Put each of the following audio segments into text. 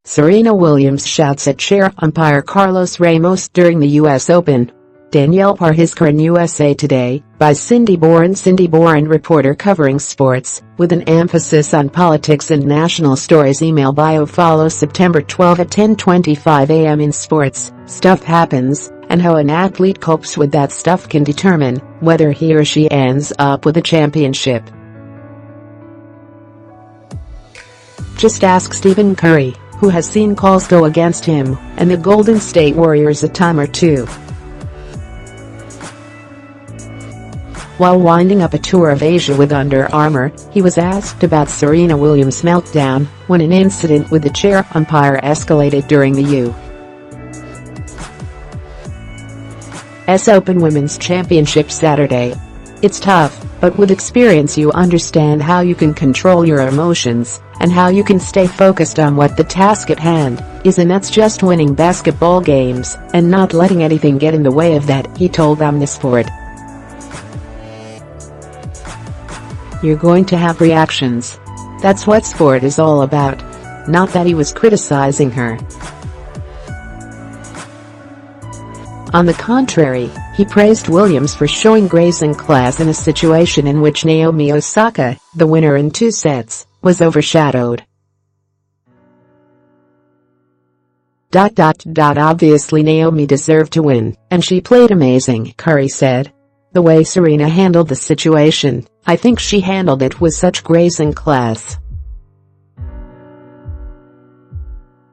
Serena Williams shouts at chair umpire Carlos Ramos during the U.S. Open. Danielle Parhisker in USA Today, by Cindy Boren. Cindy Boren, reporter covering sports, with an emphasis on politics and national stories. Email bio. Follow September 12 at 10:25 a.m. in sports. Stuff happens, and how an athlete copes with that stuff can determine whether he or she ends up with a championship. Just ask Stephen Curry, who has seen calls go against him and the Golden State Warriors a time or two. While winding up a tour of Asia with Under Armour, he was asked about Serena Williams' meltdown when an incident with the chair umpire escalated during the U.S. Open Women's Championship Saturday. It's tough, but with experience you understand how you can control your emotions and how you can stay focused on what the task at hand is, and that's just winning basketball games and not letting anything get in the way of that, he told Omnisport. You're going to have reactions. That's what sport is all about. Not that he was criticizing her. On the contrary, he praised Williams for showing grace and class in a situation in which Naomi Osaka, the winner in 2 sets, was overshadowed. Obviously Naomi deserved to win, and she played amazing, Curry said. The way Serena handled the situation, I think she handled it with such grace and class.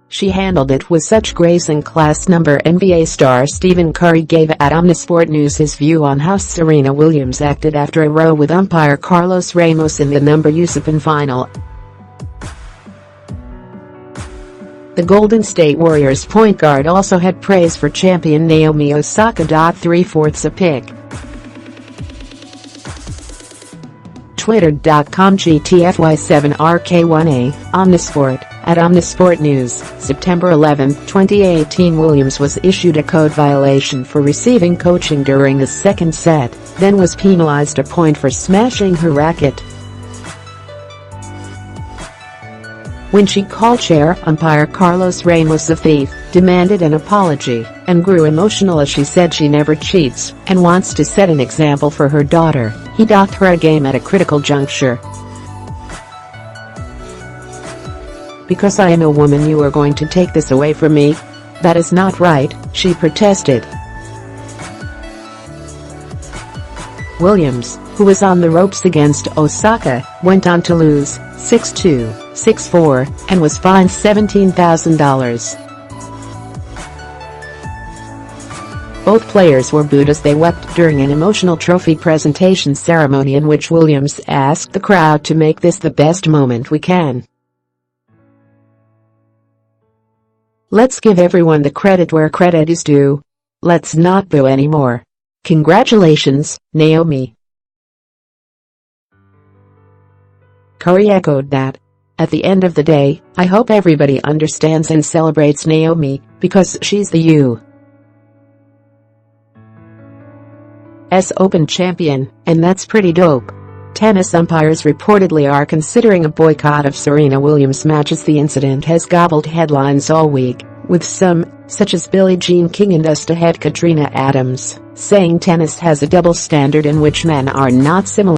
She handled it with such grace and class. NBA star Stephen Curry gave at Omnisport News his view on how Serena Williams acted after a row with umpire Carlos Ramos in the US Open final. The Golden State Warriors point guard also had praise for champion Naomi Osaka. 3/4 a pick. Twitter.com GTFY7RK1A, Omnisport, at Omnisport News, September 11, 2018. Williams was issued a code violation for receiving coaching during the second set, then was penalized a point for smashing her racket. When she called chair umpire Carlos Ramos a thief, demanded an apology, and grew emotional as she said she never cheats and wants to set an example for her daughter, he docked her a game at a critical juncture. Because I am a woman, you are going to take this away from me? That is not right, she protested. Williams, who was on the ropes against Osaka, went on to lose 6-2, 6-4, and was fined $17,000. Both players were booed as they wept during an emotional trophy presentation ceremony in which Williams asked the crowd to make this the best moment we can. Let's give everyone the credit where credit is due. Let's not boo anymore. Congratulations, Naomi. Curry echoed that. At the end of the day, I hope everybody understands and celebrates Naomi, because she's the U.S. Open champion, and that's pretty dope. Tennis umpires reportedly are considering a boycott of Serena Williams matches. The incident has gobbled headlines all week, with some, such as Billie Jean King and Usta head Katrina Adams, saying tennis has a double standard in which men are not similar